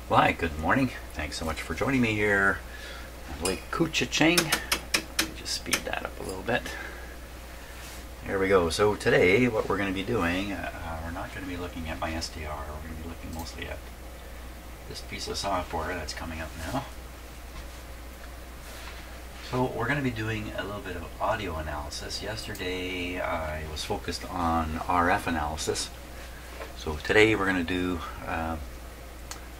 Well, hi, good morning. Thanks so much for joining me here on Lake Couchiching. Just speed that up a little bit. There we go. So today what we're going to be doing, we're not going to be looking at my SDR. We're going to be looking mostly at this piece of software that's coming up now. So we're going to be doing a little bit of audio analysis. Yesterday I was focused on RF analysis. So today we're going to do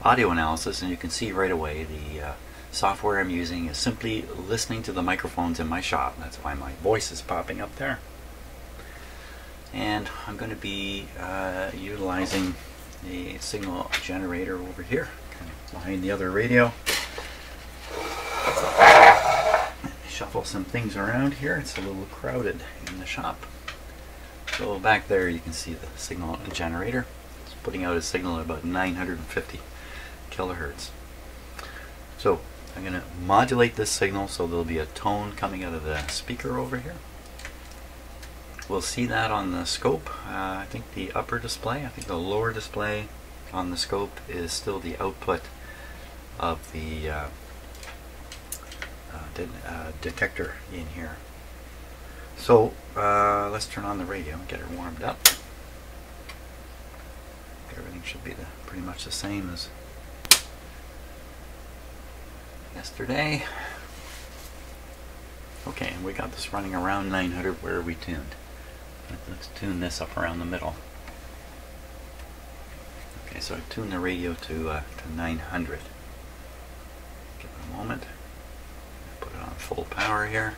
audio analysis, and you can see right away the software I'm using is simply listening to the microphones in my shop. That's why my voice is popping up there. And I'm going to be utilizing a signal generator over here, kind of behind the other radio. Shuffle some things around here. It's a little crowded in the shop. So back there you can see the signal generator. It's putting out a signal at about 950 kilohertz. So I'm going to modulate this signal so there'll be a tone coming out of the speaker over here. We'll see that on the scope. I think the upper display, I think the lower display on the scope is still the output of the detector in here. So let's turn on the radio and get her warmed up. Everything should be pretty much the same as yesterday. Okay, and we got this running around 900. Where are we tuned? Let's tune this up around the middle. Okay, so I tuned the radio to 900. Give it a moment. Put it on full power here.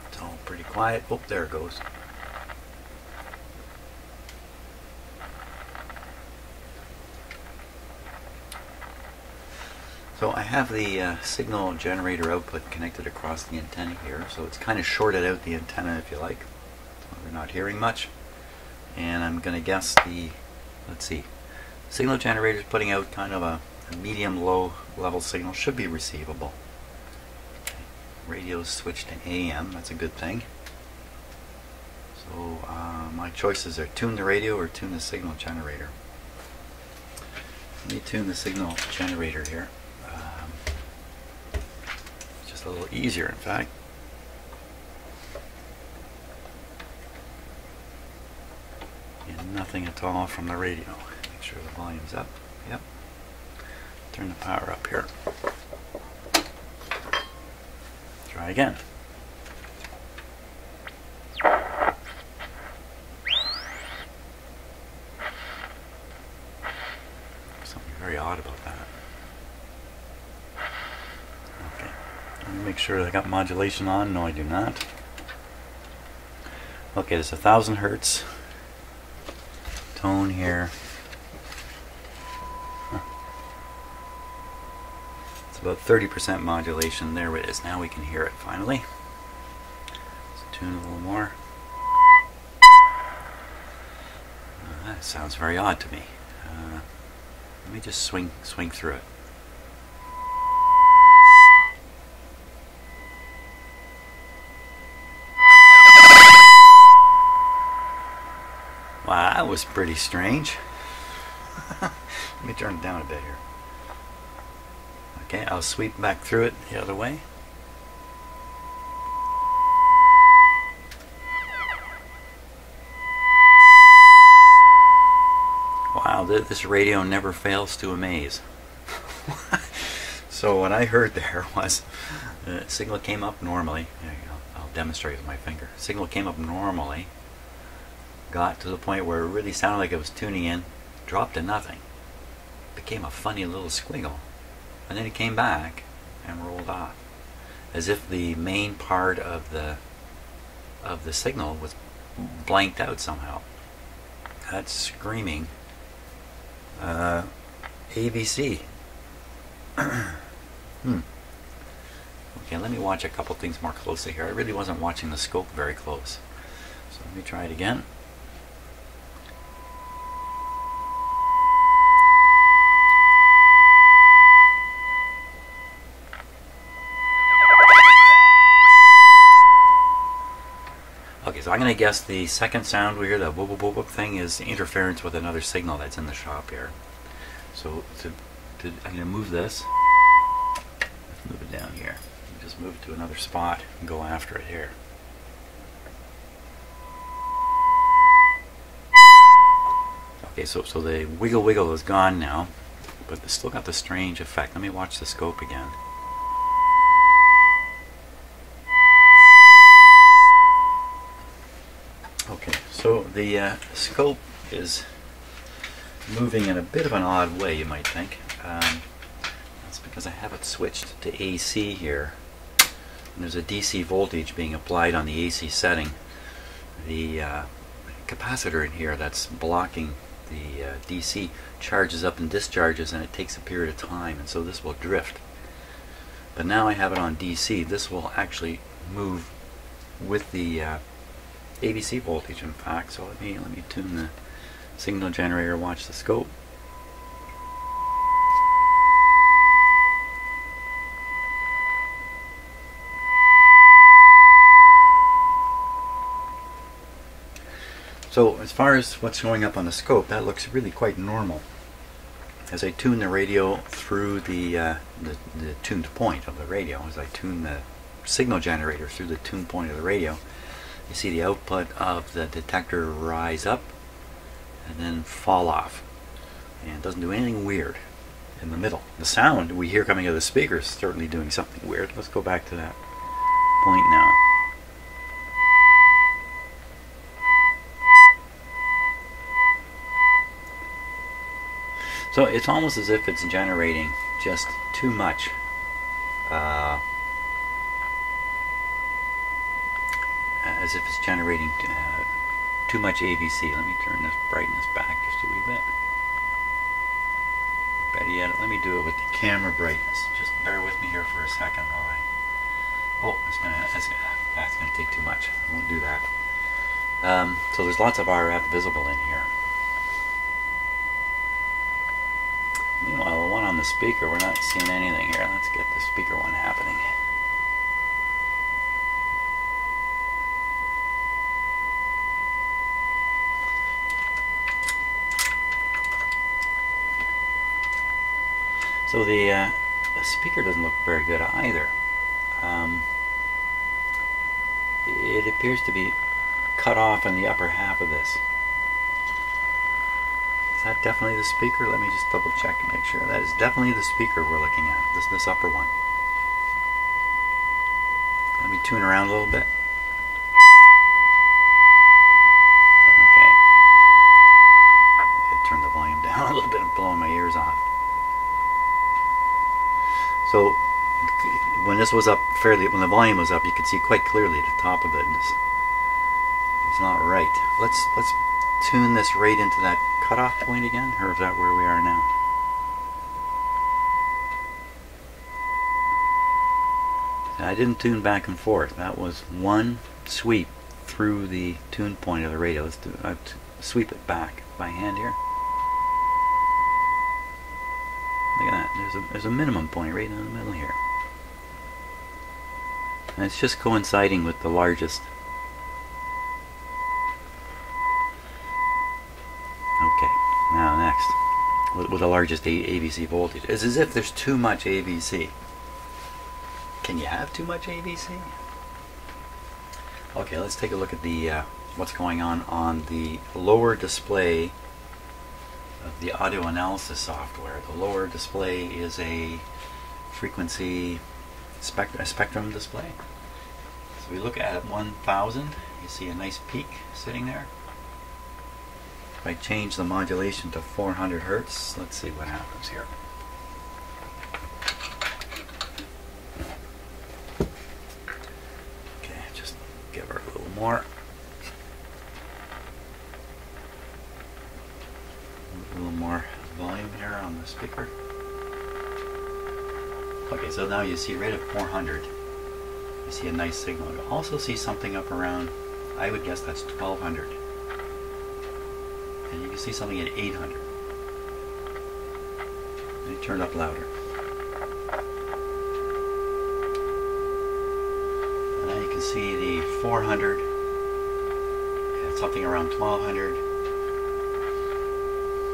It's all pretty quiet. Oh, there it goes. So I have the signal generator output connected across the antenna here, so it's kind of shorted out the antenna, if you like. So we're not hearing much. And I'm going to guess the, let's see, signal generator is putting out kind of a medium-low level signal. Should be receivable. Okay. Radio's switched to AM, that's a good thing. So my choices are tune the radio or tune the signal generator. Let me tune the signal generator here. A little easier, in fact. And nothing at all from the radio. Make sure the volume's up. Yep. Turn the power up here. Try again. Something very odd about that. Make sure I got modulation on. No, I do not. Okay, there's 1000 hertz tone here. It's about 30% modulation. There it is. Now we can hear it finally. Let's tune a little more. That sounds very odd to me. Let me just swing through it. Wow, that was pretty strange. Let me turn it down a bit here. Okay, I'll sweep back through it the other way. Wow, this radio never fails to amaze. So what I heard there was the signal came up normally. There you go. I'll demonstrate with my finger. Signal came up normally. Got to the point where it really sounded like it was tuning in, dropped to nothing, became a funny little squiggle, and then it came back and rolled off, as if the main part of the signal was blanked out somehow. That's screaming ABC. Okay, let me watch a couple things more closely here. I really wasn't watching the scope very close, so let me try it again. So I'm going to guess the second sound we hear, the whoop whoop whoop whoop thing, is interference with another signal that's in the shop here. So I'm going to move this. Let's move it down here. Just move it to another spot and go after it here. Okay, so the wiggle wiggle is gone now, but it's still got the strange effect. Let me watch the scope again. Okay, so the scope is moving in a bit of an odd way, you might think. That's because I have it switched to AC here. And there's a DC voltage being applied on the AC setting. The capacitor in here that's blocking the DC charges up and discharges, and it takes a period of time, and so this will drift. But now I have it on DC. This will actually move with the ABC voltage, in fact. So let me tune the signal generator, watch the scope. So as far as what's showing up on the scope, that looks really quite normal. As I tune the radio through the tuned point of the radio, as I tune the signal generator through the tuned point of the radio, you see the output of the detector rise up and then fall off. And it doesn't do anything weird in the middle. The sound we hear coming out of the speaker is certainly doing something weird. Let's go back to that point now. So it's almost as if it's generating just too much as if it's generating too much ABC. Let me turn this brightness back just a wee bit. Better yet, let me do it with the camera brightness. Just bear with me here for a second while I... Oh, that's gonna take too much. I won't do that. So there's lots of RF visible in here. Meanwhile, the one on the speaker, we're not seeing anything here. Let's get the speaker one happening. So the speaker doesn't look very good either. It appears to be cut off in the upper half of this. Is that definitely the speaker? Let me just double check and make sure. That is definitely the speaker we're looking at, this upper one. Let me tune around a little bit. Okay. I turn the volume down a little bit and blowing my ears off. So when this was up when the volume was up, you could see quite clearly the top of it. And it's not right. Let's tune this right into that cutoff point again, or is that where we are now? I didn't tune back and forth. That was one sweep through the tune point of the radio. Let's do sweep it back by hand here. Look at that. There's a minimum point right in the middle here. And it's just coinciding with the largest. Okay, now next, with the largest ABC voltage. It's as if there's too much ABC. Can you have too much ABC? Okay, let's take a look at the what's going on the lower display of the audio analysis software. The lower display is a frequency spectrum display. So we look at 1000, you see a nice peak sitting there. If I change the modulation to 400 Hertz, let's see what happens here. Okay, just give her a little more. A little more volume here on the speaker. Okay, so now you see right at 400, you see a nice signal. You also see something up around, I would guess that's 1200. And you can see something at 800. And it turned up louder. And now you can see the 400 something around 1200,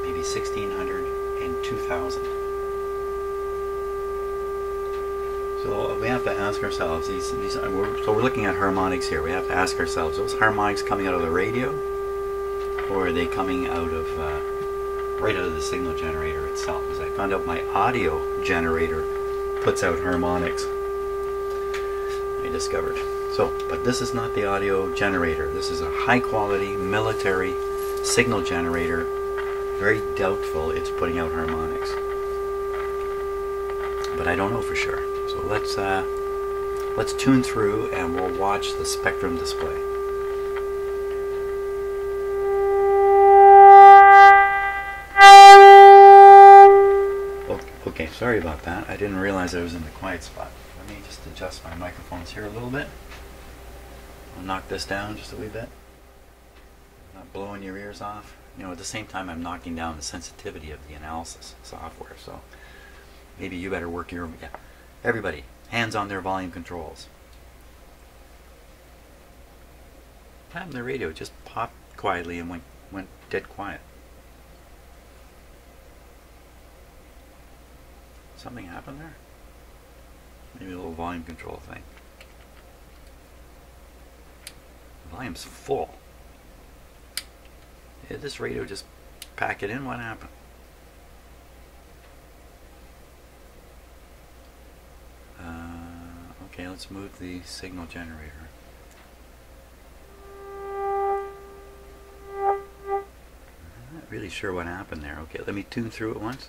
maybe 1600, and 2000. So we have to ask ourselves, so we're looking at harmonics here. We have to ask ourselves, those harmonics coming out of the radio, or are they coming out of right out of the signal generator itself? As I found out, my audio generator puts out harmonics. I discovered. So, but this is not the audio generator. This is a high quality military signal generator. Very doubtful it's putting out harmonics. But I don't know for sure. So let's tune through and we'll watch the spectrum display. Okay, sorry about that. I didn't realize I was in the quiet spot. Let me just adjust my microphones here a little bit. I'll knock this down just a wee bit. Not blowing your ears off. You know, at the same time I'm knocking down the sensitivity of the analysis software. So maybe you better work your... Yeah. Everybody, hands on their volume controls. What happened to the radio? It just popped quietly and went dead quiet. Something happened there? Maybe a little volume control thing. The volume's full. Did this radio just pack it in? What happened? Okay, let's move the signal generator. I'm not really sure what happened there. Okay, let me tune through it once.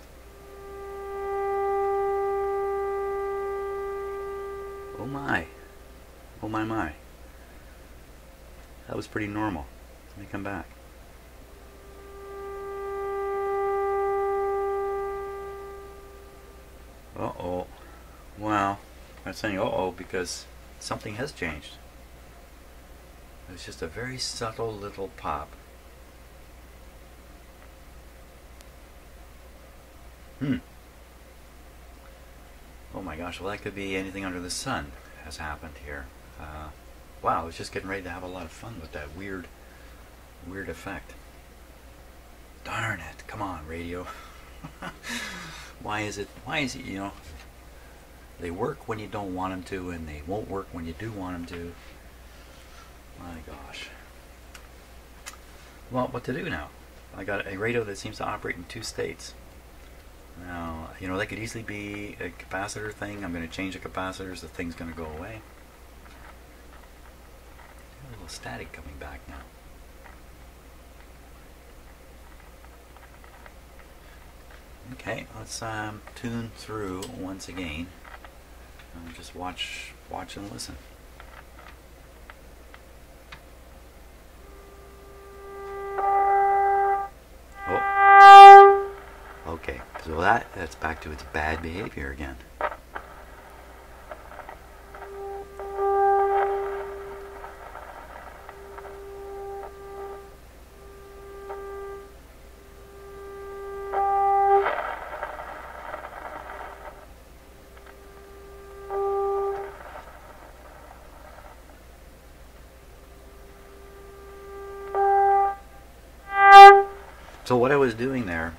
Oh my. Oh my my. That was pretty normal. Let me come back. Uh-oh. Well, I'm saying uh-oh because something has changed. It was just a very subtle little pop. Oh my gosh, well that could be anything under the sun has happened here. Wow, I was just getting ready to have a lot of fun with that weird effect. Darn it, come on radio. Why is it, you know, they work when you don't want them to and they won't work when you do want them to. My gosh. Well, what to do now? I got a radio that seems to operate in two states. Now, you know, that could easily be a capacitor thing. I'm going to change the capacitors, the thing's going to go away. A little static coming back now. Okay, let's tune through once again. And just watch and listen. Oh. Okay, so that's back to its bad behavior again. So what I was doing there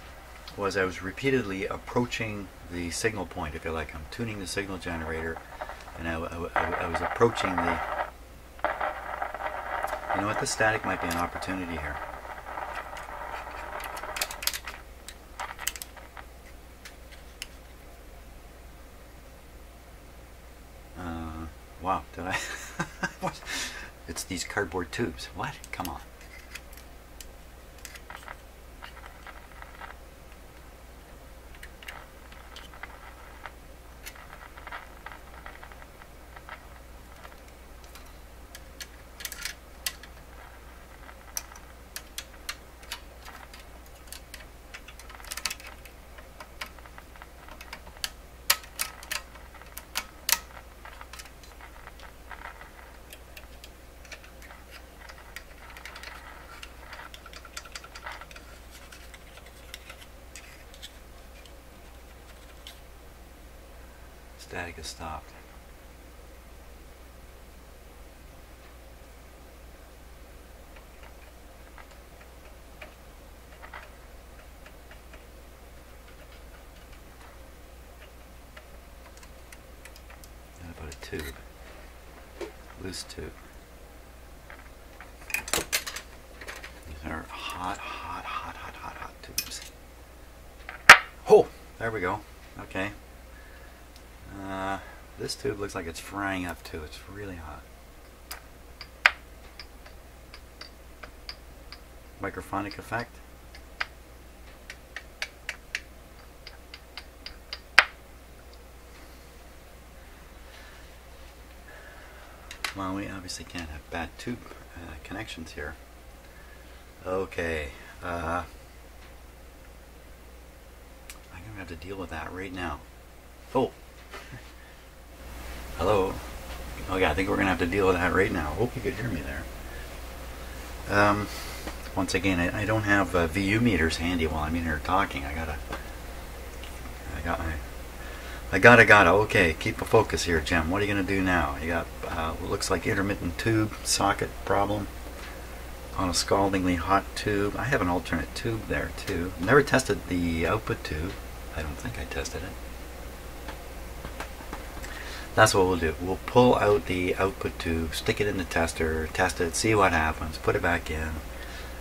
was I was repeatedly approaching the signal point, if you like. I'm tuning the signal generator, and I was approaching the... You know what, this static might be an opportunity here. Wow, did I... What? It's these cardboard tubes. What? Come on. Static has stopped. tube. Loose tube. These are hot tubes. Oh, there we go. Okay. This tube looks like it's frying up too. It's really hot. Microphonic effect. Well, we obviously can't have bad tube connections here. Okay. I'm going to have to deal with that right now. Oh. Hello. Oh yeah, I think we're going to have to deal with that right now. Hope you could hear me there. Once again, I don't have VU meters handy while I'm in here talking. Gotta. Okay, keep a focus here, Jim. What are you going to do now? You got, looks like intermittent tube socket problem on a scaldingly hot tube. I have an alternate tube there too. Never tested the output tube. I don't think I tested it. That's what we'll do. We'll pull out the output tube, stick it in the tester, test it, see what happens, put it back in,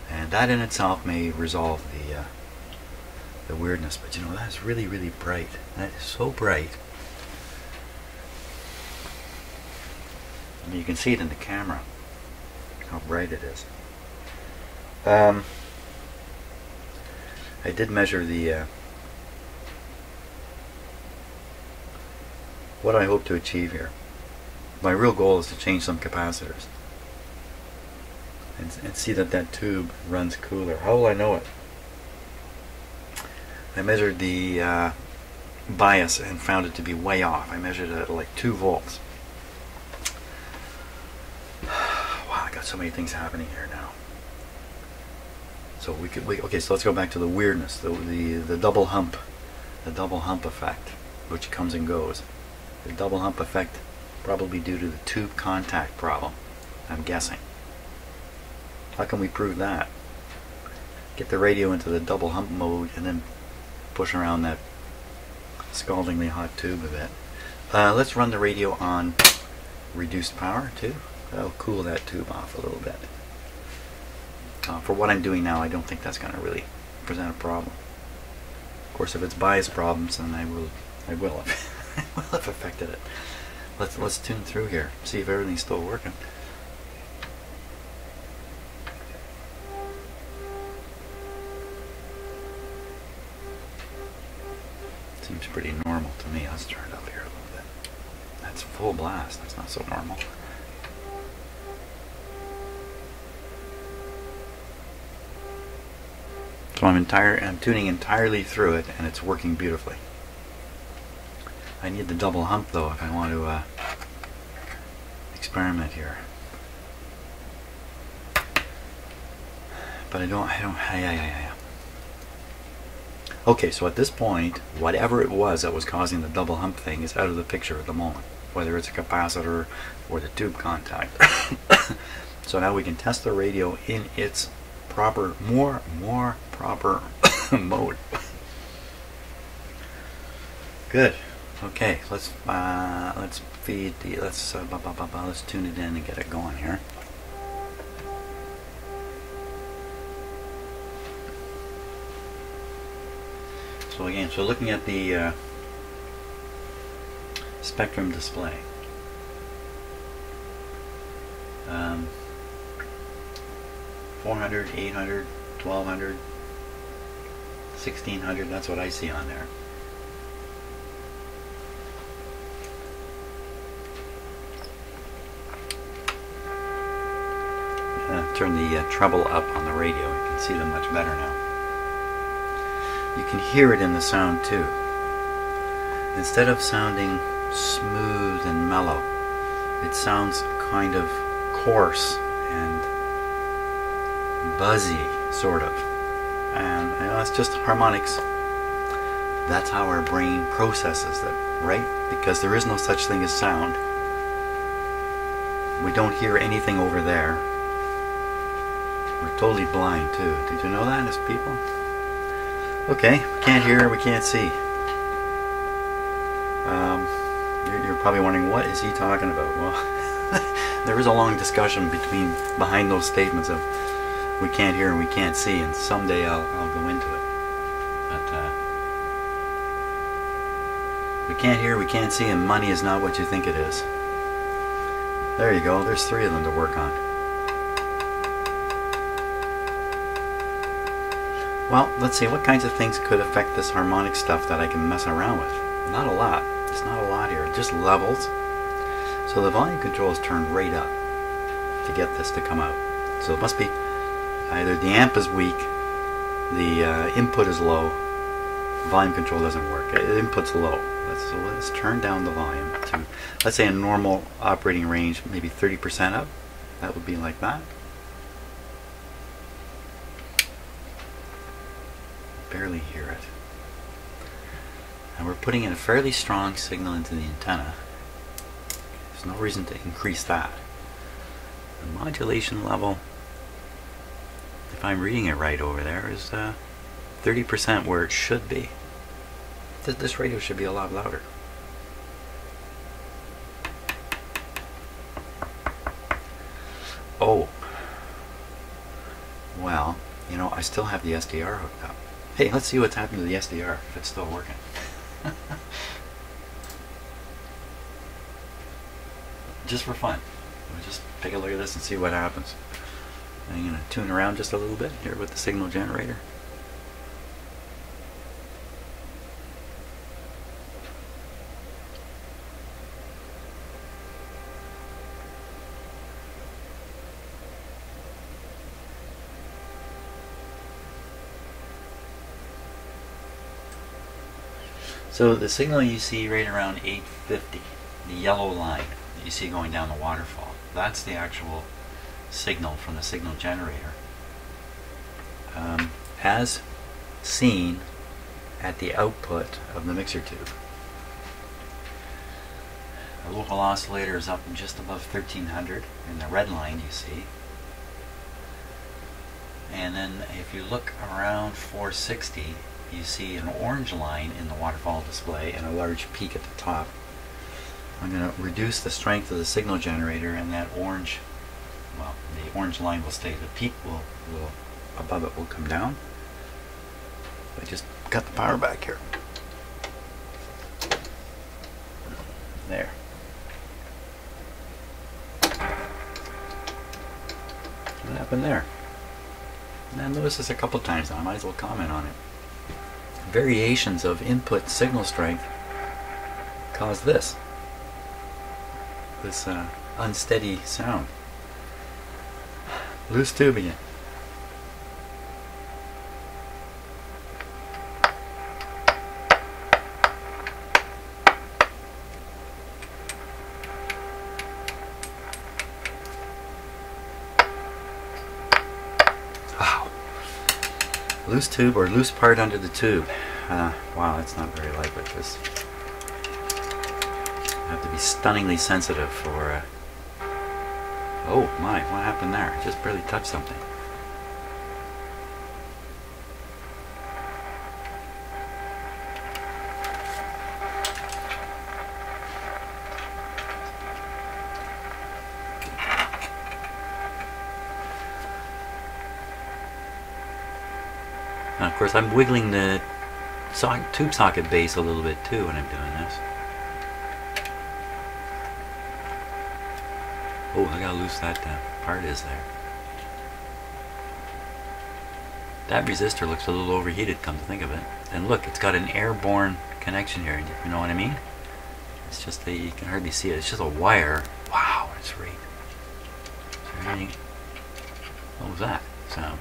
and that in itself may resolve the weirdness. But you know, that's really, really bright. That is so bright. I mean, you can see it in the camera how bright it is. I did measure the what I hope to achieve here. My real goal is to change some capacitors and see that that tube runs cooler. How will I know it? I measured the bias and found it to be way off. I measured it at like 2 volts. Wow, I got so many things happening here now. So okay, so let's go back to the weirdness, the double hump, effect, which comes and goes. The double hump effect probably due to the tube contact problem, I'm guessing. How can we prove that? Get the radio into the double hump mode and then push around that scaldingly hot tube a bit. Let's run the radio on reduced power too. That'll cool that tube off a little bit. For what I'm doing now, I don't think that's going to really present a problem. Of course, if it's bias problems, then I will have will have affected it. Let's tune through here, see if everything's still working. Seems pretty normal to me. Let's turn it up here a little bit. That's full blast. That's not so normal. So I'm tuning entirely through it, and it's working beautifully. I need the double hump though if I want to experiment here. But I don't. Okay, so at this point, whatever it was that was causing the double hump thing is out of the picture at the moment, whether it's a capacitor or the tube contact. So now we can test the radio in its proper, more proper mode. Good. Okay, let's feed the let's tune it in and get it going here. So again, so looking at the spectrum display. 400, 800, 1200, 1600, that's what I see on there. Turn the treble up on the radio. You can see them much better now. You can hear it in the sound too. Instead of sounding smooth and mellow, it sounds kind of coarse and buzzy, sort of. And you know, it's just harmonics. That's how our brain processes them, right? Because there is no such thing as sound. We don't hear anything over there. We're totally blind too. Did you know that as people? Okay, we can't hear, we can't see. Your probably wondering, what is he talking about? Well, there is a long discussion behind those statements of we can't hear and we can't see, and someday I'll go into it. But we can't hear, we can't see, and money is not what you think it is. There you go, there's 3 of them to work on. Well, let's see, what kinds of things could affect this harmonic stuff that I can mess around with? Not a lot. There's not a lot here, just levels. So the volume control is turned right up to get this to come out. So it must be either the amp is weak, the input is low, volume control doesn't work. The input's low. So let's turn down the volume to, let's say, a normal operating range, maybe 30% up. That would be like that. Barely hear it. And we're putting in a fairly strong signal into the antenna. There's no reason to increase that. The modulation level, if I'm reading it right over there, is 30% where it should be. This radio should be a lot louder. Oh. Well, you know, I still have the SDR hooked up. Hey, let's see what's happened to the SDR, if it's still working. Just for fun. We'll just take a look at this and see what happens. I'm going to tune around just a little bit here with the signal generator. So the signal you see right around 850, the yellow line that you see going down the waterfall, that's the actual signal from the signal generator, as seen at the output of the mixer tube. The local oscillator is up just above 1300 in the red line you see. And then if you look around 460, you see an orange line in the waterfall display and a large peak at the top. I'm going to reduce the strength of the signal generator, and that orange, well, the orange line will stay. The peak will above it will come down. I just cut the power back here. There. What happened there? And I noticed this a couple times now. I might as well comment on it. Variations of input signal strength cause this unsteady sound. Loose tube again. Loose tube or loose part under the tube. Wow, that's not very light, but just have to be stunningly sensitive for. Oh my, what happened there? I just barely touched something. Now, of course, I'm wiggling the tube socket base a little bit too when I'm doing this. Oh, look how loose that part is there. That resistor looks a little overheated, come to think of it. And look, it's got an airborne connection here. You know what I mean? It's just that you can hardly see it. It's just a wire. Wow, it's right. Is there anything? What was that sound?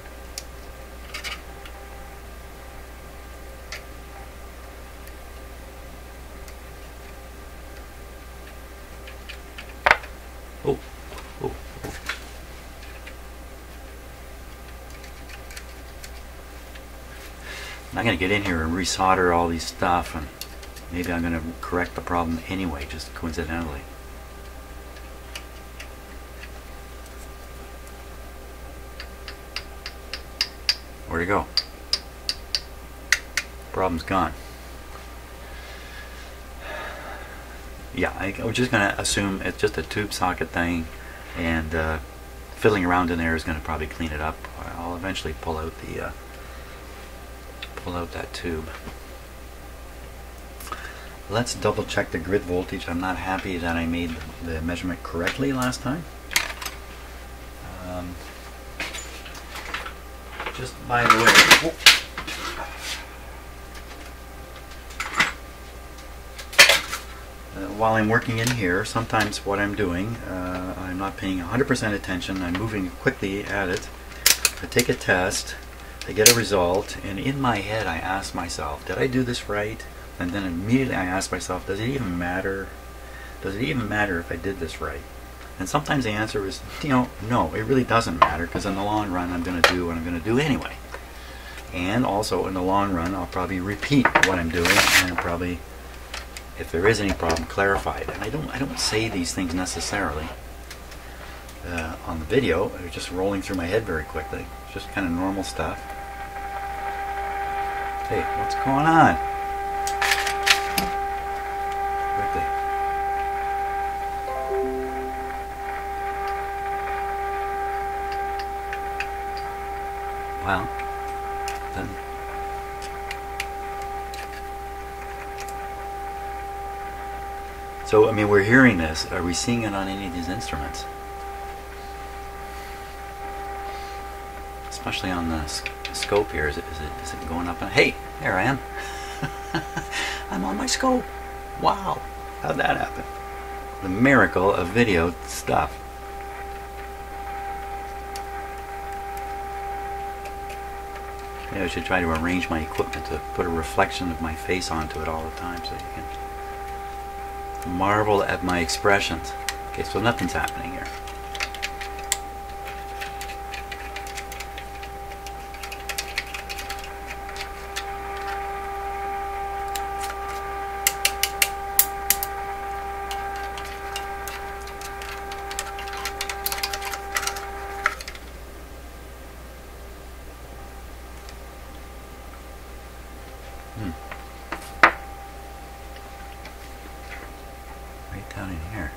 Oh, oh, oh. I'm going to get in here and resolder all these stuff, and maybe I'm going to correct the problem anyway, just coincidentally. Where'd it go? Problem's gone. yeah, I'm just going to assume it's just a tube socket thing, and fiddling around in there is going to probably clean it up. I'll eventually pull out that tube. Let's double check the grid voltage. I'm not happy that I made the measurement correctly last time. Just by the way, while I'm working in here, sometimes what I'm doing, I'm not paying 100% attention. I'm moving quickly at it. I take a test, I get a result, and in my head I ask myself, did I do this right? And then immediately I ask myself, does it even matter? Does it even matter if I did this right? And sometimes the answer is, no, it really doesn't matter, because in the long run I'm going to do what I'm going to do anyway. And also in the long run I'll probably repeat what I'm doing, and probably, if there is any problem, clarify it. And I don't say these things necessarily on the video. They're just rolling through my head very quickly. It's just kind of normal stuff. Hey, what's going on? Well, then so I mean, we're hearing this. Are we seeing it on any of these instruments? Especially on the scope here. Is it going up? And hey, there I am. I'm on my scope. Wow, how'd that happen? The miracle of video stuff. Maybe I should try to arrange my equipment to put a reflection of my face onto it all the time so you can marvel at my expressions. Okay, so nothing's happening here. Right down in here.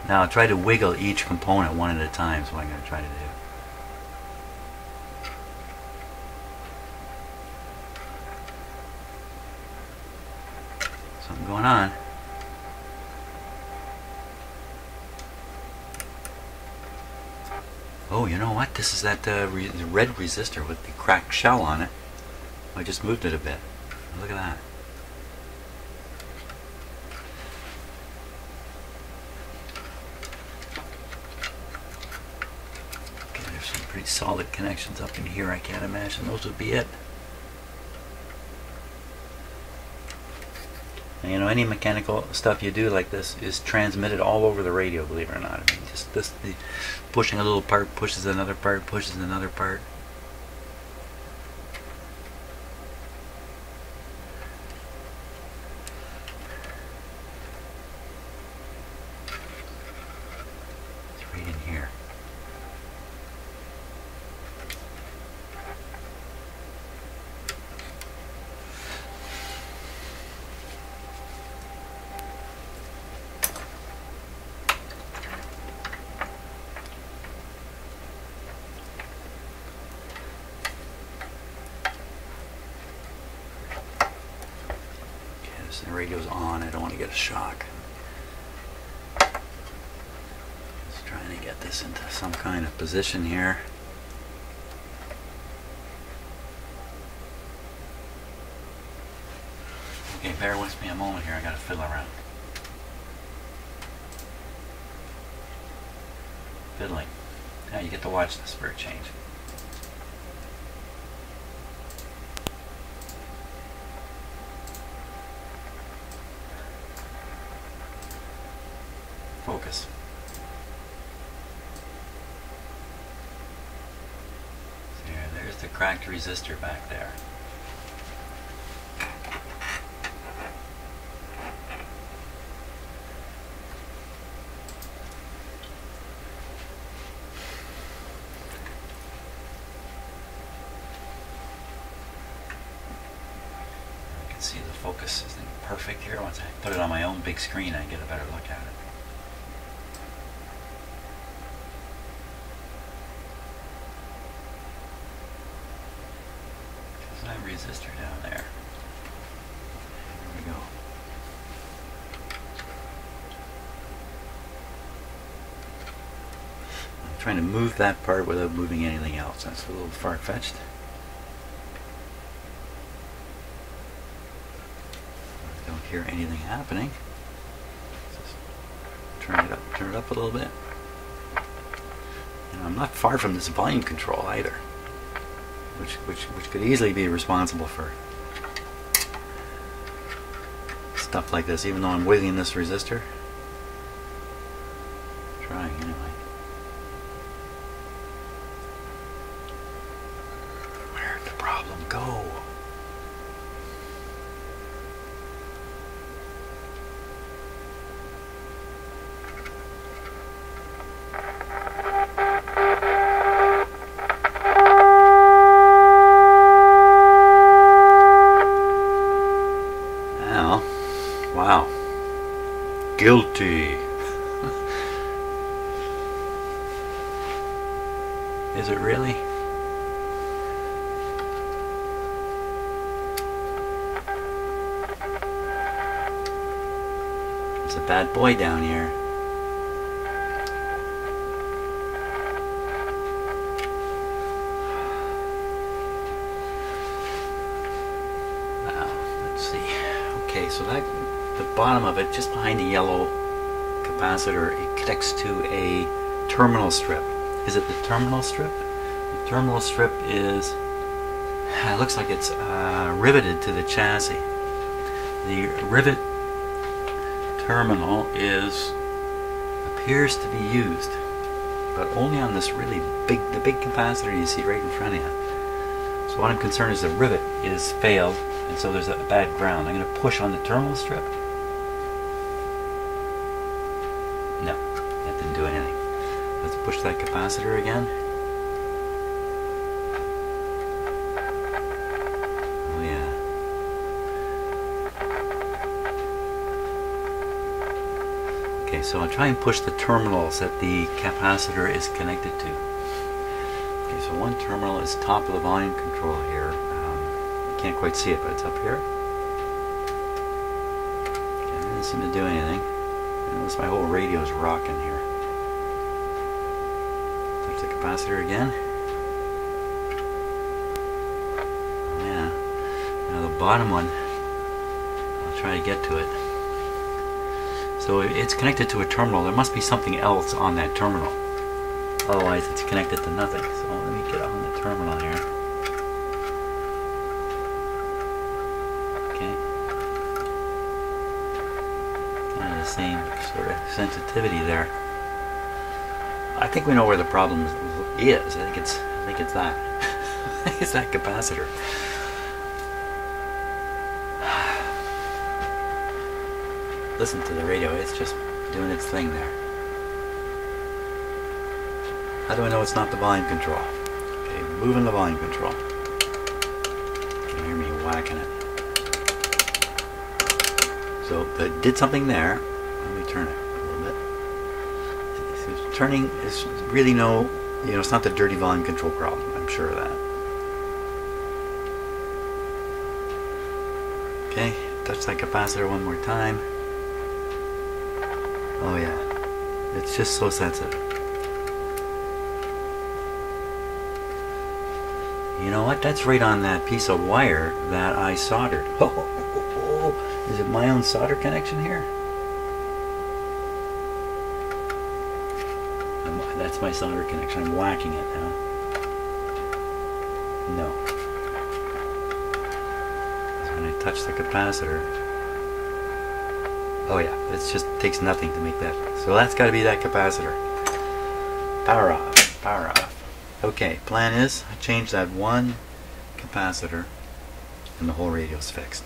Now I'll try to wiggle each component one at a time, is what I'm going to try to do. Something going on. Oh, you know what? This is that red resistor with the cracked shell on it. I just moved it a bit. Look at that. Okay, there's some pretty solid connections up in here. I can't imagine those would be it. And, you know, any mechanical stuff you do like this is transmitted all over the radio, believe it or not. I mean, just this, pushing a little part pushes another part, pushes another part. It's right in here. The radio's on. I don't want to get a shock. Just trying to get this into some kind of position here. Okay, bear with me a moment here. I gotta fiddle around. Fiddling. Now you get to watch this for a change. Focus. There's the cracked resistor back there. see the focus isn't perfect here. Once I put it on my own big screen, I get a better look at it. There's that resistor down there. There we go. I'm trying to move that part without moving anything else. That's a little far-fetched. Hear anything happening. Just turn it up a little bit. And I'm not far from this volume control either, which could easily be responsible for stuff like this, even though I'm wiggling this resistor. Trying anyway. Where'd the problem go? Wow. Guilty. Is it really? There's a bad boy down here. Wow, let's see. Okay, so that the bottom of it, just behind the yellow capacitor, it connects to a terminal strip. Is it the terminal strip? The terminal strip is, it looks like it's riveted to the chassis. The rivet terminal appears to be used, but only on this really the big capacitor you see right in front of you. So what I'm concerned is the rivet is failed, and so there's a bad ground. I'm going to push on the terminal strip. No, that didn't do anything. Let's push that capacitor again. Oh yeah. Okay, so I'll try and push the terminals that the capacitor is connected to. Okay, so one terminal is top of the volume control here. You can't quite see it, but it's up here. Okay, it doesn't seem to do anything. Unless my whole radio's rocking here. Touch the capacitor again. Yeah. Now the bottom one, I'll try to get to it. So it's connected to a terminal. There must be something else on that terminal. Otherwise it's connected to nothing. So let me get on the terminal here. Okay. Kind of the same sort of sensitivity there. I think we know where the problem is. I think it's that. I think it's that capacitor. Listen to the radio, it's just doing its thing there. How do I know it's not the volume control? Okay, moving the volume control. You can hear me whacking it. So that did something there. Let me turn it a little bit. It's turning is really no, it's not the dirty volume control problem. I'm sure of that. Okay, touch that capacitor one more time. Oh yeah, it's just so sensitive. You know what? That's right on that piece of wire that I soldered. Oh, is it my own solder connection here? That's my solder connection. I'm whacking it now. No. So when I touch the capacitor, oh yeah, it just takes nothing to make that. So that's got to be that capacitor. Power off. Power off. Okay, plan is I change that one capacitor and the whole radio's fixed.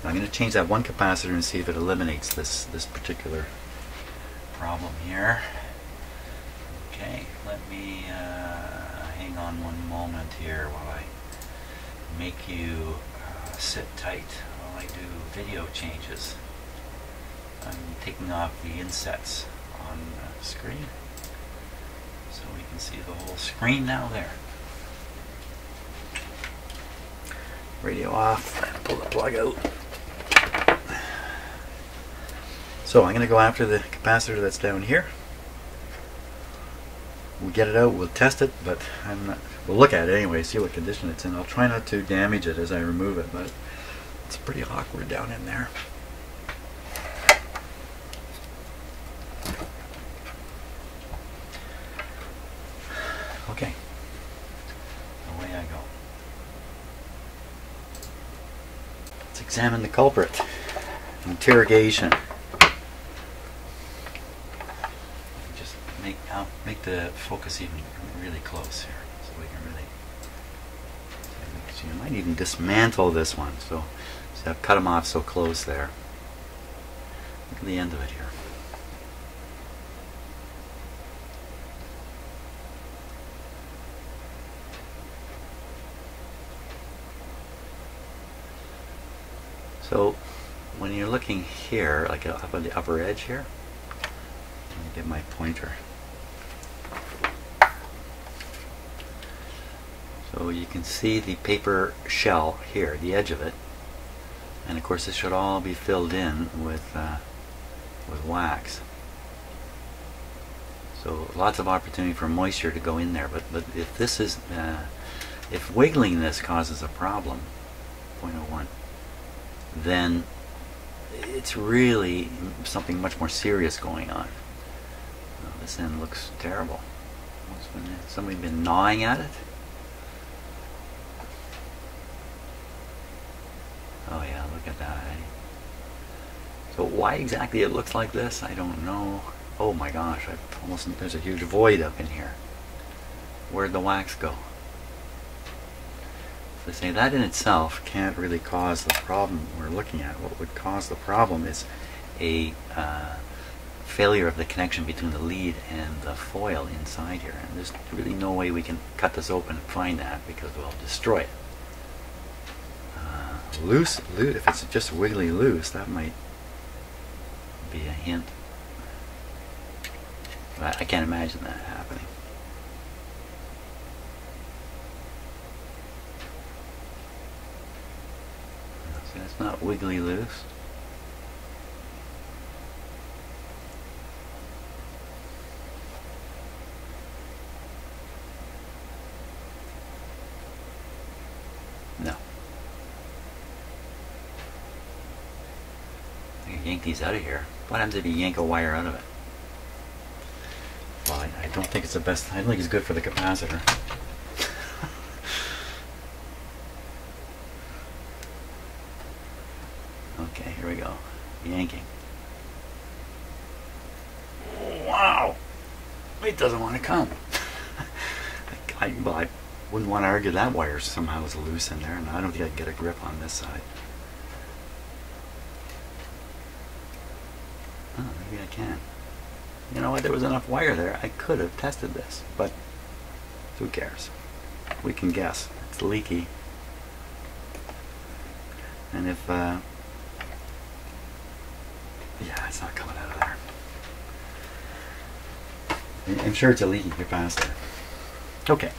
Now I'm going to change that one capacitor and see if it eliminates this particular problem here. Okay, let me hang on one moment here while I make you sit tight while I do video changes. I'm taking off the insets on the screen so we can see the whole screen now there. Radio off, and pull the plug out. So I'm going to go after the capacitor that's down here. We'll get it out, we'll test it, but we'll look at it anyway, see what condition it's in. I'll try not to damage it as I remove it, but it's pretty awkward down in there. Okay, away I go. Let's examine the culprit. Interrogation. I'll make the focus even really close here, so we can really see. I might even dismantle this one. So I've cut them off so close there. Look at the end of it here. So when you're looking here, like up on the upper edge here, let me get my pointer. So you can see the paper shell here, the edge of it, and of course this should all be filled in with wax. So lots of opportunity for moisture to go in there. But if this is, if wiggling this causes a problem, 0.01, then it's really something much more serious going on. This end looks terrible. Somebody been gnawing at it? Oh yeah, look at that. So why exactly it looks like this, I don't know. Oh my gosh, there's a huge void up in here. Where'd the wax go? So they say that in itself can't really cause the problem we're looking at. What would cause the problem is a failure of the connection between the lead and the foil inside here. And there's really no way we can cut this open and find that because we'll destroy it. Loose, if it's just wiggly loose, that might be a hint. But I can't imagine that happening. So it's not wiggly loose. No. Yank these out of here. What happens if you yank a wire out of it? Well, I don't think it's the best. I don't think it's good for the capacitor. Okay, here we go. Yanking. Wow! It doesn't want to come. I wouldn't want to argue that wire somehow is loose in there, and I don't think I can get a grip on this side. Oh, maybe I can. You know what, there was enough wire there. I could have tested this, but who cares? We can guess. It's leaky. And if, yeah, it's not coming out of there. I'm sure it's a leaky capacitor. Okay.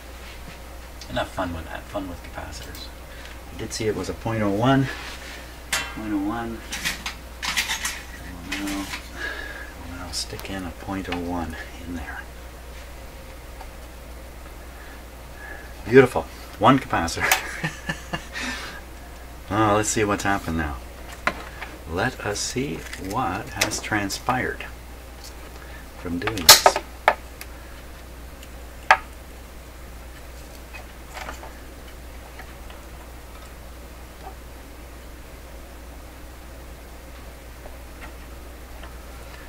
Enough fun with that. Fun with capacitors. I did see it was a 0.01. 0.01. I'll stick in a 0.01 in there. Beautiful. One capacitor. Oh, let's see what's happened now. Let us see what has transpired from doing this.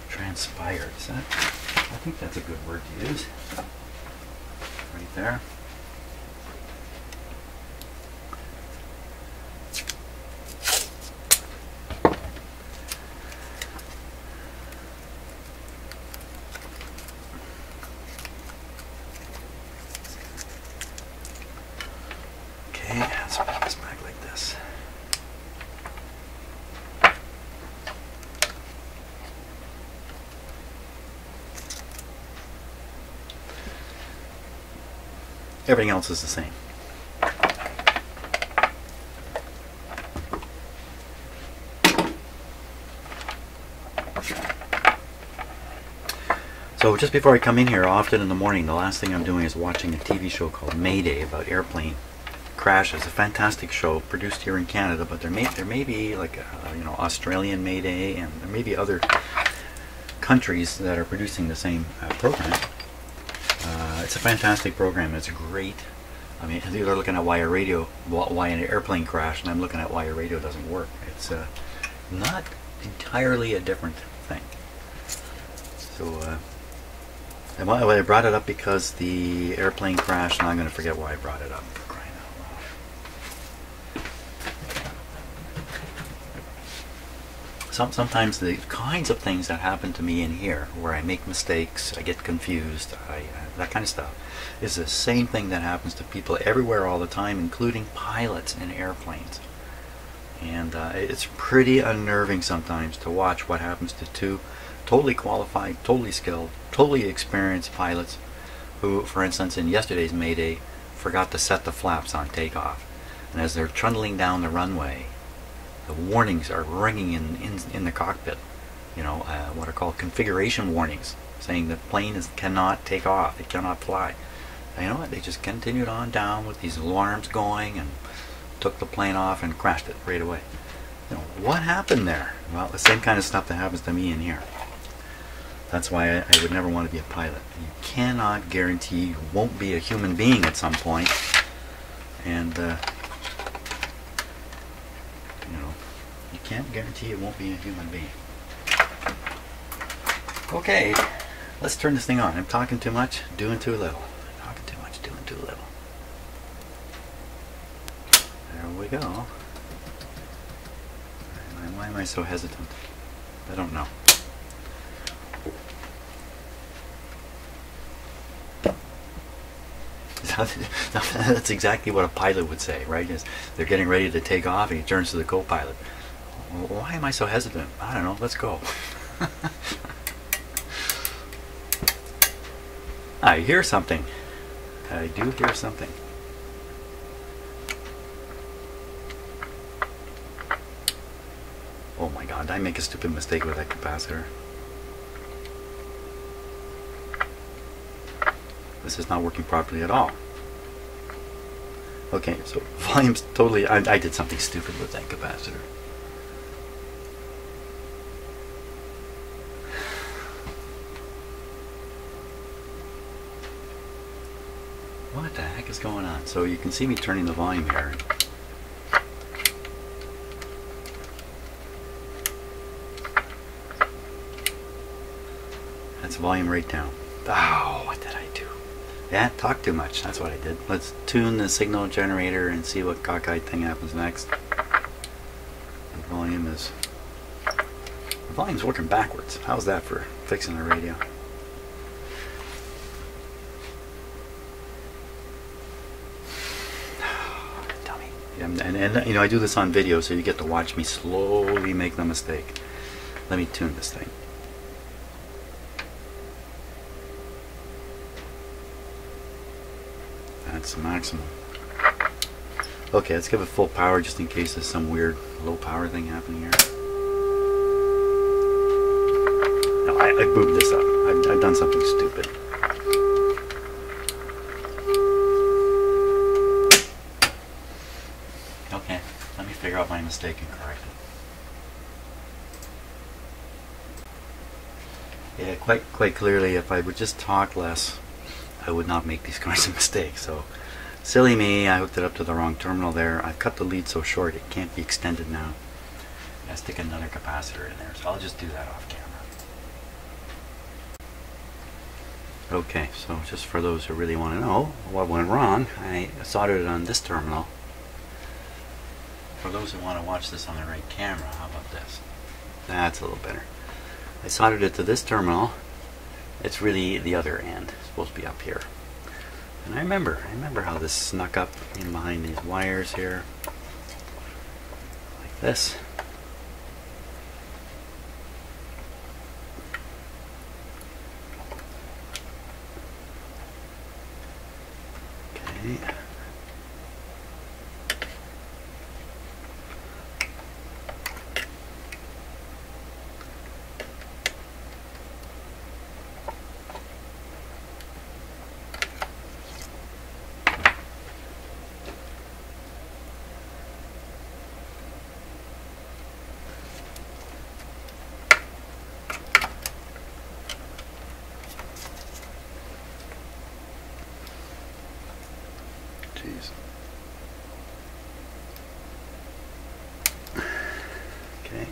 Transpired, is that? I think that's a good word to use. Right there. Okay, let's put this back like this. Everything else is the same. So just before I come in here, often in the morning, the last thing I'm doing is watching a TV show called Mayday about airplane crashes. A fantastic show produced here in Canada, but there may be like a, Australian Mayday, and there may be other countries that are producing the same program. It's a fantastic program. It's great. I mean, they're looking at why an airplane crashed, and I'm looking at why a radio doesn't work. It's not entirely a different thing. So. And I brought it up because the airplane crashed, and I'm going to forget why I brought it up. For crying out loud. Sometimes the kinds of things that happen to me in here, where I make mistakes, I get confused, that kind of stuff, is the same thing that happens to people everywhere all the time, including pilots in airplanes. And it's pretty unnerving sometimes to watch what happens to two totally qualified, totally skilled, totally experienced pilots who, for instance, in yesterday's Mayday, forgot to set the flaps on takeoff. And as they're trundling down the runway, the warnings are ringing in the cockpit. What are called configuration warnings, saying the plane cannot take off, it cannot fly. And you know what? They just continued on down with these alarms going and took the plane off and crashed it right away. What happened there? Well, the same kind of stuff that happens to me in here. That's why I would never want to be a pilot. You cannot guarantee you won't be a human being at some point, and you can't guarantee it won't be a human being. Okay, let's turn this thing on. I'm talking too much, doing too little. Talking too much, doing too little. There we go. Why am I so hesitant? I don't know. That's exactly what a pilot would say, right? Is they're getting ready to take off, and he turns to the co-pilot. Why am I so hesitant? I don't know. Let's go. I hear something. I do hear something. Oh my God! Did I make a stupid mistake with that capacitor? This is not working properly at all. Okay, so volume's totally... I did something stupid with that capacitor. What the heck is going on? So you can see me turning the volume here. That's volume right down. Oh, what did I do? Yeah, talk too much. That's what I did. Let's tune the signal generator and see what cockeyed thing happens next. The volume's working backwards. How's that for fixing the radio? Dummy. And I do this on video, so you get to watch me slowly make the mistake. Let me tune this thing. That's the maximum. Okay, let's give it full power just in case there's some weird low power thing happening here. No, I booped this up. I've done something stupid. Okay, let me figure out my mistake and correct it. Yeah, quite clearly, if I would just talk less, I would not make these kinds of mistakes. So, silly me, I hooked it up to the wrong terminal there. I've cut the lead so short it can't be extended now. I gotta stick another capacitor in there, so I'll just do that off camera. Okay, so just for those who really want to know what went wrong, I soldered it on this terminal. For those who want to watch this on the right camera, how about this? That's a little better. I soldered it to this terminal. It's really the other end. It's supposed to be up here. And I remember how this snuck up in behind these wires here. Like this. Okay. Okay. Jeez. Okay.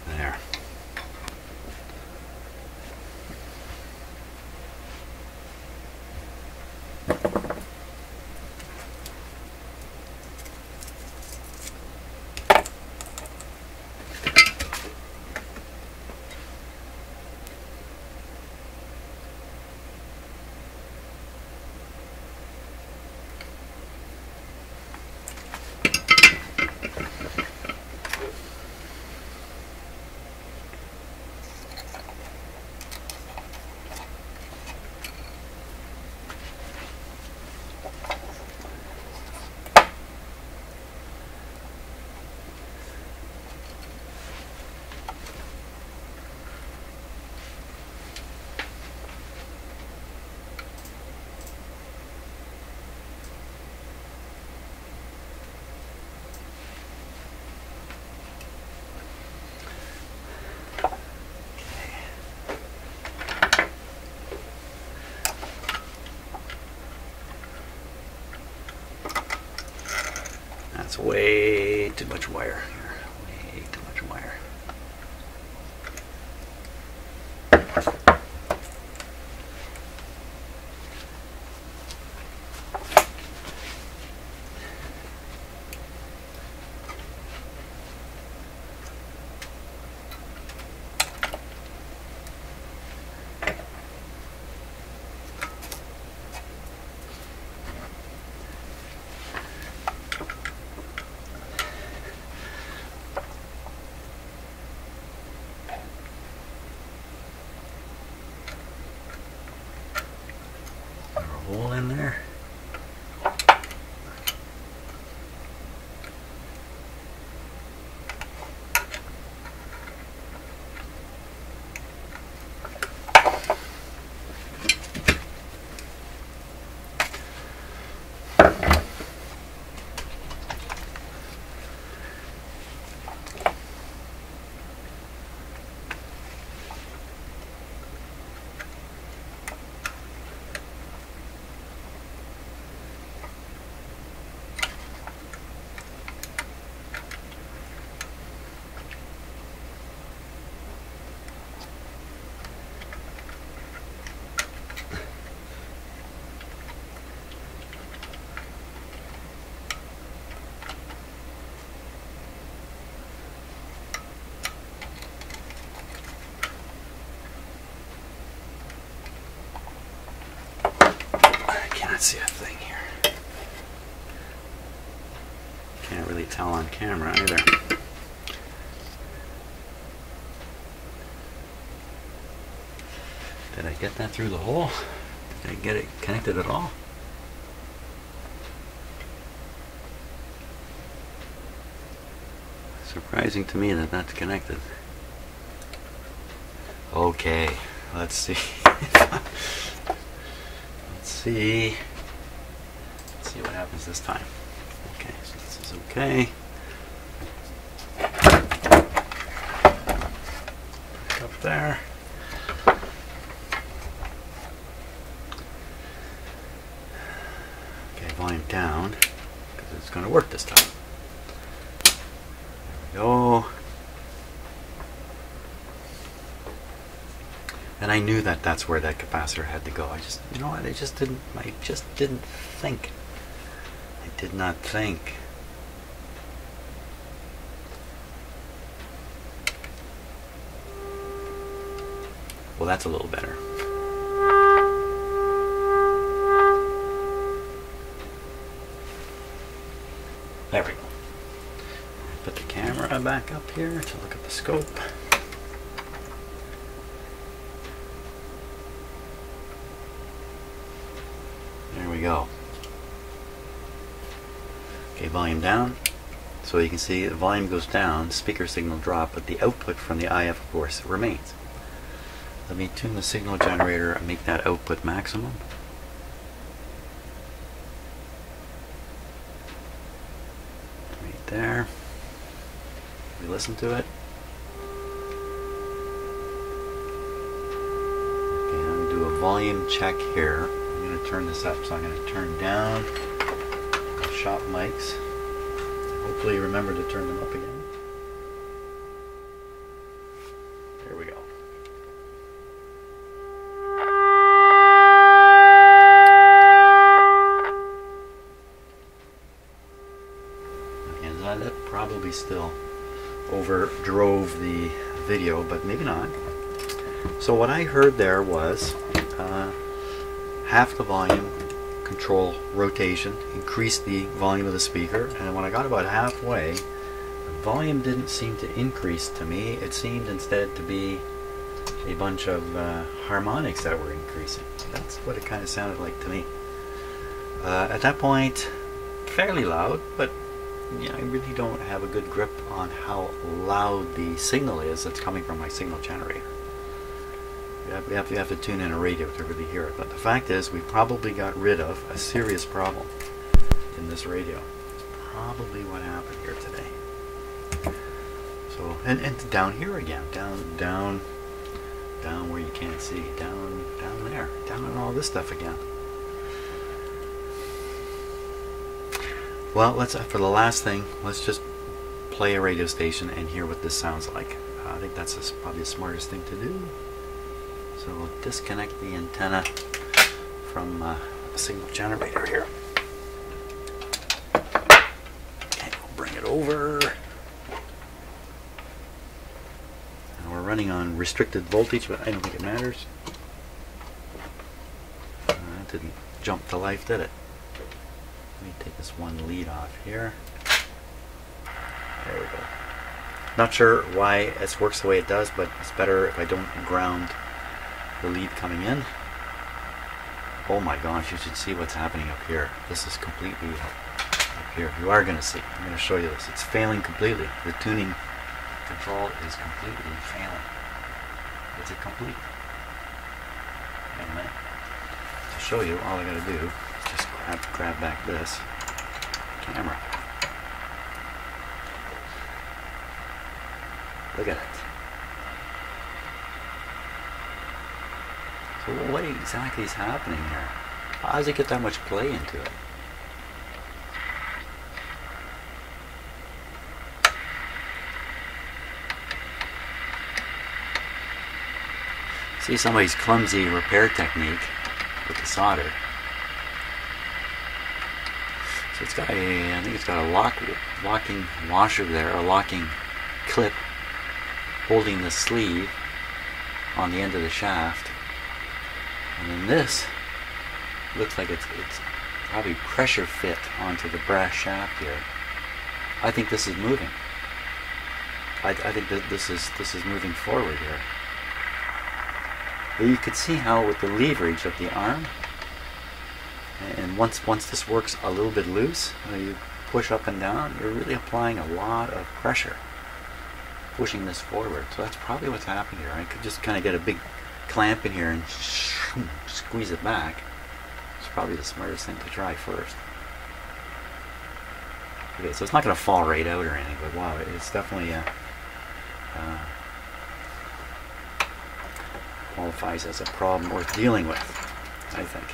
There. That's way too much wire here. Way too much wire. Hole in there. Can't see a thing here. Can't really tell on camera either. Did I get that through the hole? Did I get it connected at all? Surprising to me that that's connected. Okay, let's see. Let's see what happens this time. Okay, so this is okay. Back up there. Okay, volume down, because it's going to work this time. There we go. And I knew that that's where that capacitor had to go. I just, you know what, I just didn't think. I did not think. Well, that's a little better. There we go. Put the camera back up here to look at the scope. There we go. Okay, volume down. So you can see the volume goes down, speaker signal drop, but the output from the IF, of course, remains. Let me tune the signal generator and make that output maximum. Right there. We listen to it. Okay, I'm going to do a volume check here. I'm going to turn this up, so I'm going to turn down the shop mics. Hopefully remember to turn them up again. There we go. That probably still overdrove the video, but maybe not. So what I heard there was half the volume, control rotation, increase the volume of the speaker, and when I got about halfway, the volume didn't seem to increase to me. It seemed instead to be a bunch of harmonics that were increasing. That's what it kind of sounded like to me. At that point, fairly loud, but yeah, I really don't have a good grip on how loud the signal is that's coming from my signal generator. You have to tune in a radio to really hear it. But the fact is, we probably got rid of a serious problem in this radio. It's probably what happened here today. So, and down here again, down where you can't see, down there, down on all this stuff again. Well, for the last thing, let's just play a radio station and hear what this sounds like. I think that's probably the smartest thing to do. So we'll disconnect the antenna from the signal generator here. Okay, we'll bring it over. And we're running on restricted voltage, but I don't think it matters. That didn't jump to life, did it? Let me take this one lead off here. There we go. Not sure why this works the way it does, but it's better if I don't ground the lead coming in. Oh my gosh, you should see what's happening up here. This is completely up here. You are going to see. I'm going to show you this. It's failing completely. The tuning control is completely failing. It's a complete. Anyway, to show you, all I got to do is just grab back this camera. Look at it. So what exactly is happening here? How does it get that much play into it? See somebody's clumsy repair technique with the solder. So it's got a, I think it's got a locking washer there, a locking clip holding the sleeve on the end of the shaft. And then this looks like it's probably pressure fit onto the brass shaft here. I think this is moving. I think that this is moving forward here. But you could see how with the leverage of the arm, and once this works a little bit loose, you push up and down, you're really applying a lot of pressure, pushing this forward. So that's probably what's happening here. I could just kind of get a big clamp in here and squeeze it back. It's probably the smartest thing to try first. Okay, so it's not going to fall right out or anything, but wow, it's definitely qualifies as a problem worth dealing with, I think.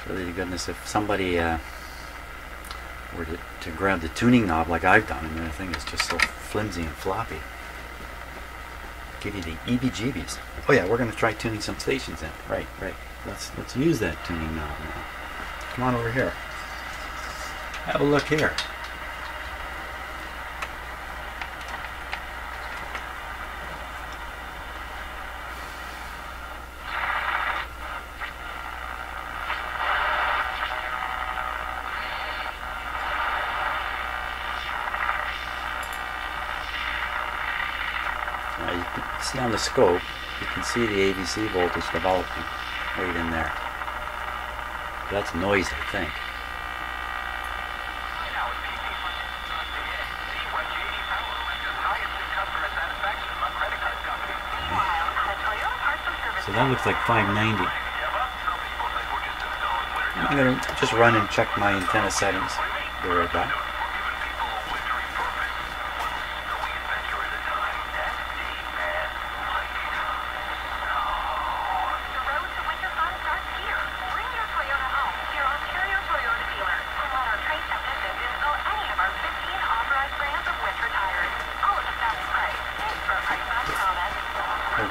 Really, to goodness, if somebody were to grab the tuning knob like I've done, I mean, the thing is just so flimsy and floppy. give you the EBGBs. Oh yeah, we're going to try tuning some stations in. Right. Let's use that tuning knob now. Come on over here. Have a look here. You can see on the scope, you can see the AVC voltage developing right in there. That's noise, I think. So that looks like 590. I'm going to just run and check my antenna settings. Be right back.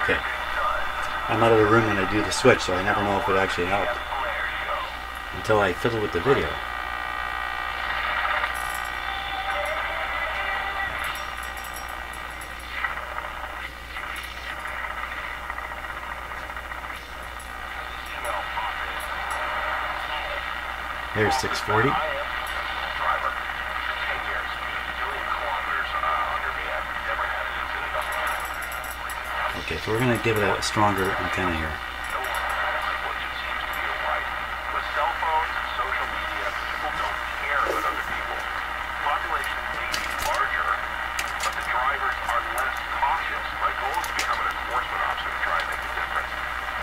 Okay. I'm out of the room when I do the switch, so I never know if it actually helped until I fiddle with the video. There's 640. Okay, so we're going to give it a stronger antenna here. With cell phones and social media, people don't care about other people. Population may be larger, but the drivers are less cautious. My goal is to become an enforcement officer to try and make a difference.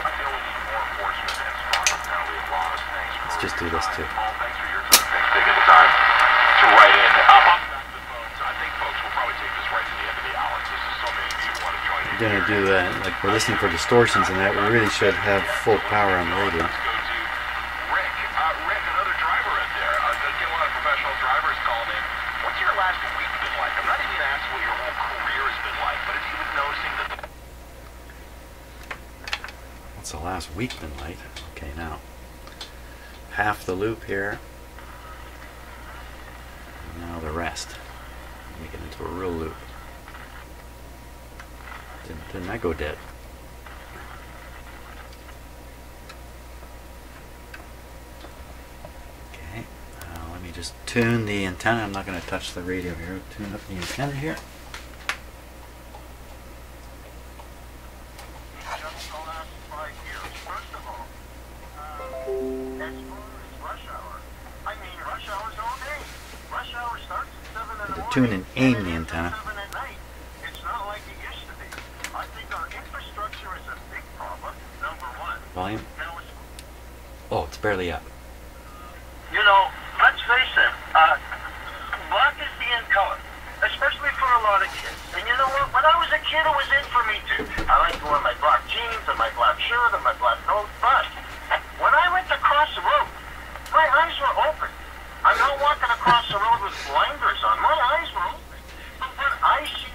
I feel we need more enforcement and stronger penalty laws. Thanks for Let's just do this too. Paul, thanks for your time. Thanks for taking the time to write in. Back to the phones. I think folks will probably take this right to the end of the hour. This is so many of you who want to join in. We're going to do like we're listening for distortions and that. We really should have full power on the radio. Let's go to Rick. Rick, another driver in there. Get one of the professional drivers calling in. What's your last week been like? I'm not even going to ask what your whole career has been like, but have you been noticing that what's the last week been like? Okay, now half the loop here. And now the rest. Make it into a real loop. Didn't that go dead? Okay, let me just tune the antenna. I'm not going to touch the radio here. Tune up the antenna here. Tune and aim the antenna. Volume. Oh, it's barely up. You know, let's face it, black is the in color, especially for a lot of kids. And you know what? When I was a kid, it was in for me too. I liked to wear my black jeans and my black shirt and my black coat. But when I went to cross the road, my eyes were open. I'm not walking across the road with blinders on. My eyes were open. But what I see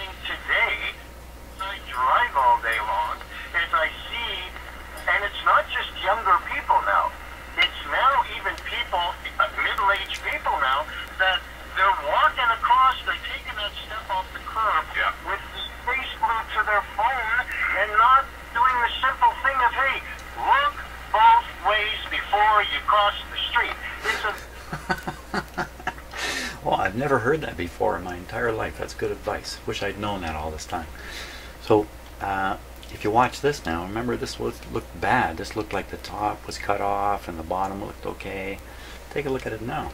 happening today, as I drive all day long, is I see. And it's not just younger people now. It's now even people, middle-aged people now, that they're walking across, they're taking that step off the curb with the face glued to their phone and not doing the simple thing of, hey, look both ways before you cross the street. It's a... Well, I've never heard that before in my entire life. That's good advice. Wish I'd known that all this time. So, if you watch this now, remember this looked bad. This looked like the top was cut off and the bottom looked okay. Take a look at it now.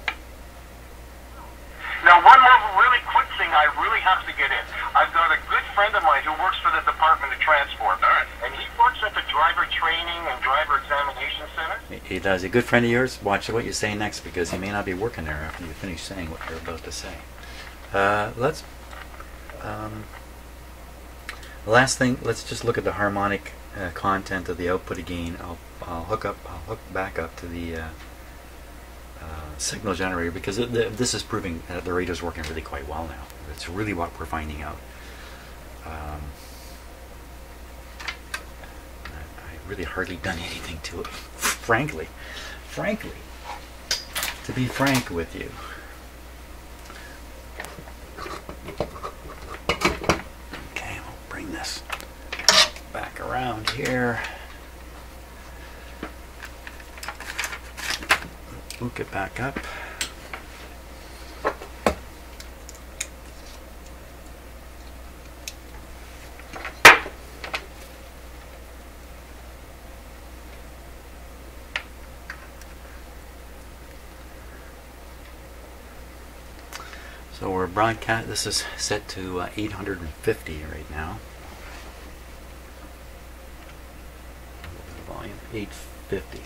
Now, one more really quick thing I really have to get in. I've got a good friend of mine who works for the Department of Transport. All right. And he works at the Driver Training and Driver Examination Center. He does. A good friend of yours? Watch what you say next because he may not be working there after you finish saying what you're about to say. The last thing, let's just look at the harmonic content of the output again. I'll hook back up to the signal generator because this is proving that the radio's working really quite well now. It's really what we're finding out. really hardly done anything to it, frankly, to be frank with you. Okay, we'll bring this back around here. Hook it back up. So we're broadcast. This is set to 850 right now. Volume 850.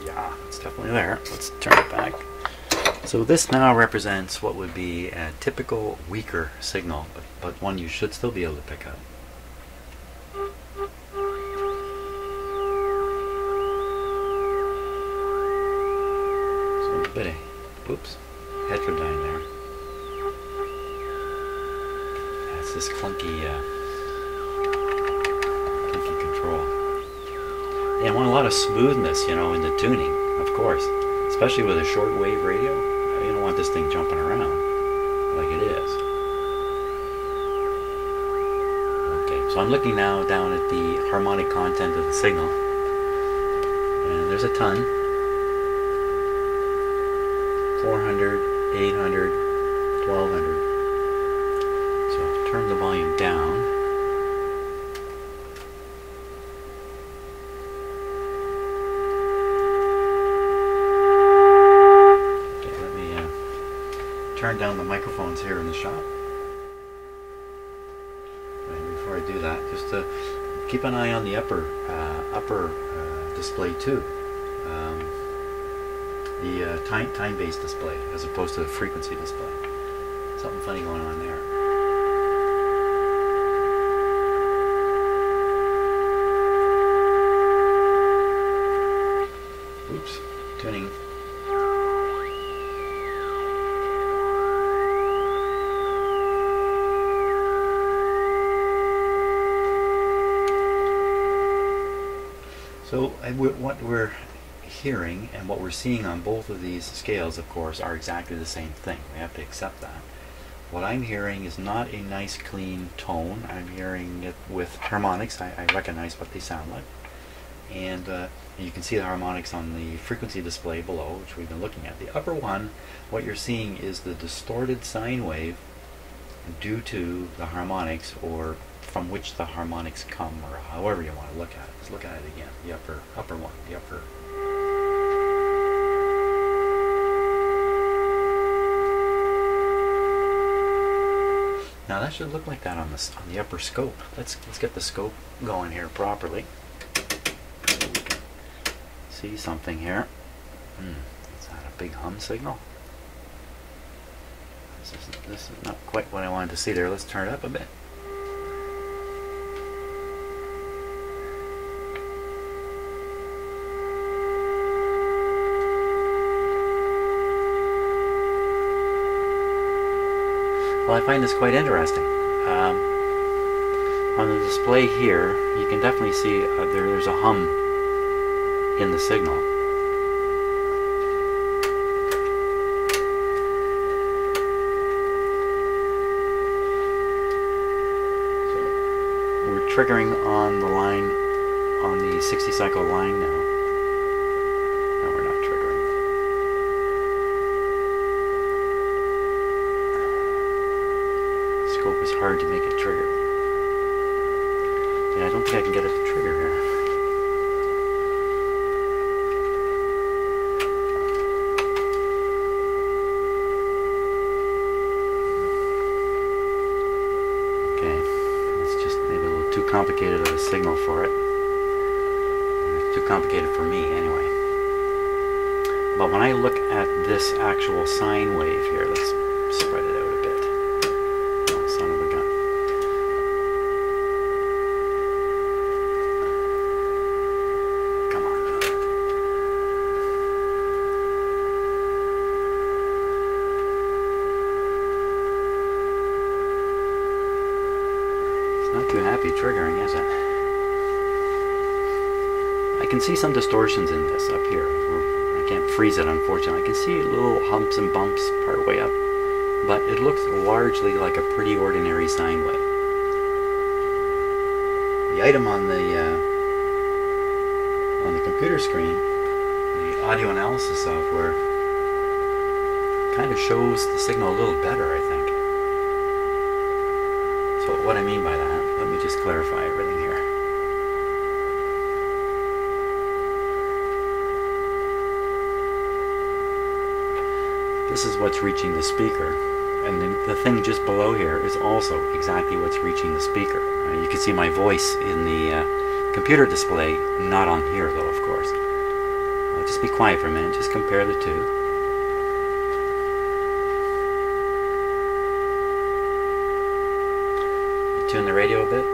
Yeah, it's definitely there. Let's turn it back. So this now represents what would be a typical weaker signal, but one you should still be able to pick up. Bit of, oops, heterodyne there. That's this clunky control. Yeah, I want a lot of smoothness, you know, in the tuning, of course, especially with a shortwave radio. You don't want this thing jumping around like it is. Okay, so I'm looking now down at the harmonic content of the signal, and there's a ton. 400, 800, 1200. So I'll turn the volume down. Okay, let me turn down the microphones here in the shop. And before I do that, just to keep an eye on the upper display too. The time-based display as opposed to the frequency display. Something funny going on there. Oops, tuning. So what we're hearing and what we're seeing on both of these scales, of course, are exactly the same thing. We have to accept that. What I'm hearing is not a nice clean tone. I'm hearing it with harmonics. I recognize what they sound like. And you can see the harmonics on the frequency display below, which we've been looking at. The upper one, what you're seeing is the distorted sine wave due to the harmonics, or from which the harmonics come, or however you want to look at it. Let's look at it again. The upper one, the upper. Now that should look like that on the upper scope. Let's get the scope going here properly. So we can see something here. Is that a big hum signal? This is not quite what I wanted to see there. Let's turn it up a bit. Well, I find this quite interesting. On the display here, you can definitely see there's a hum in the signal. So we're triggering on the line, on the 60 cycle line now. No, we're not triggering. Scope is hard to make it trigger. Yeah, I don't think I can get it to trigger here. Okay, it's just maybe a little too complicated of a signal for it. It's too complicated for me anyway. But when I look at this actual sine wave here, let's spread it out a bit. Oh, son of a gun. Come on. too happy triggering, is it? I can see some distortions in this up here. I can't freeze it, unfortunately. I can see little humps and bumps part way up, but it looks largely like a pretty ordinary sine wave. The item on the computer screen, the audio analysis software, kind of shows the signal a little better, I think. So what I mean by that, let me just clarify everything here. This is what's reaching the speaker, and then the thing just below here is also exactly what's reaching the speaker. You can see my voice in the computer display, not on here though, of course. Just be quiet for a minute, just compare the two. Tune the radio a bit.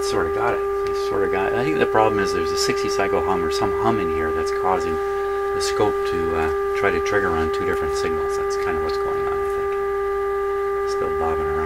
Sort of got it. Sort of got it. I think the problem is there's a 60 cycle hum or some hum in here that's causing the scope to try to trigger on two different signals. That's kind of what's going on, I think. Still bobbing around.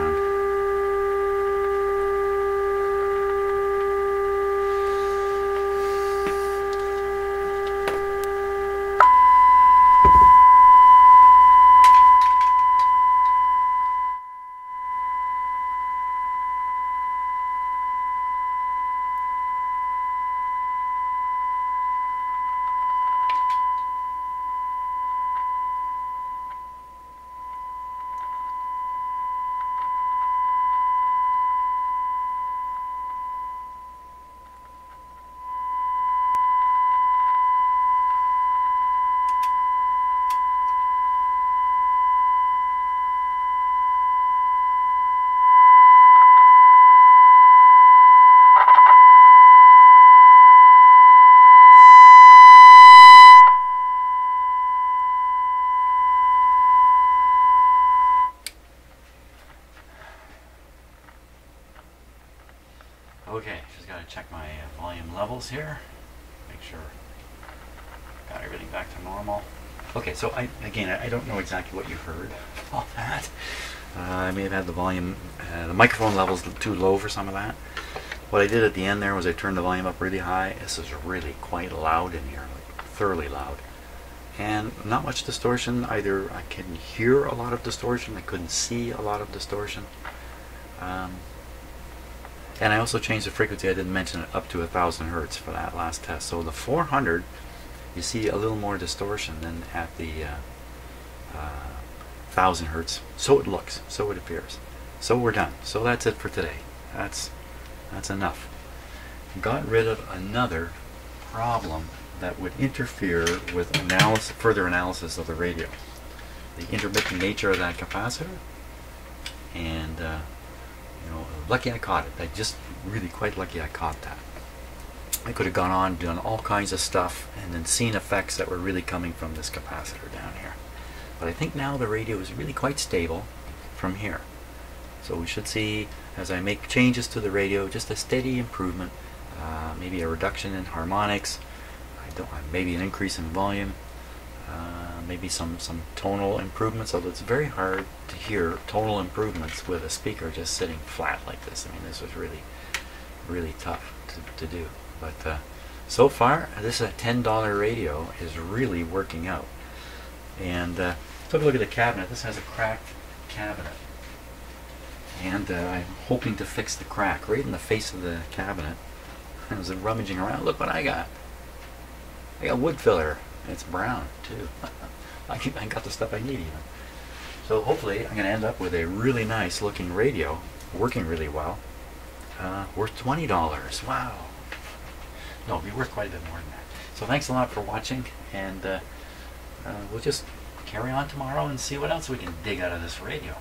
Okay, just got to check my volume levels here. Make sure got everything back to normal. Okay, so I don't know exactly what you heard all that. I may have had the volume, the microphone levels too low for some of that. What I did at the end there was I turned the volume up really high. This is really quite loud in here, like thoroughly loud. And not much distortion either. I couldn't hear a lot of distortion. I couldn't see a lot of distortion. And I also changed the frequency, I didn't mention it, up to 1000 Hertz for that last test. So the 400, you see a little more distortion than at the 1000 Hertz. So it looks, so it appears. So we're done. So that's it for today. That's enough. Got rid of another problem that would interfere with further analysis of the radio. The intermittent nature of that capacitor, and you know, lucky I caught it. I just really quite lucky I caught that. I could have gone on, done all kinds of stuff, and then seen effects that were really coming from this capacitor down here. But I think now the radio is really quite stable from here. So we should see, as I make changes to the radio, just a steady improvement, maybe a reduction in harmonics, maybe an increase in volume, maybe some tonal improvements, although it's very hard to hear tonal improvements with a speaker just sitting flat like this. I mean, this was really, really tough to do. But so far, this $10 radio is really working out. And took a look at the cabinet. This has a cracked cabinet. And I'm hoping to fix the crack right in the face of the cabinet. I was rummaging around. Look what I got. I got wood filler. It's brown too. I got the stuff I need even. So hopefully I'm going to end up with a really nice looking radio, working really well, worth $20. Wow. No, it'll be worth quite a bit more than that. So thanks a lot for watching, and we'll just carry on tomorrow and see what else we can dig out of this radio.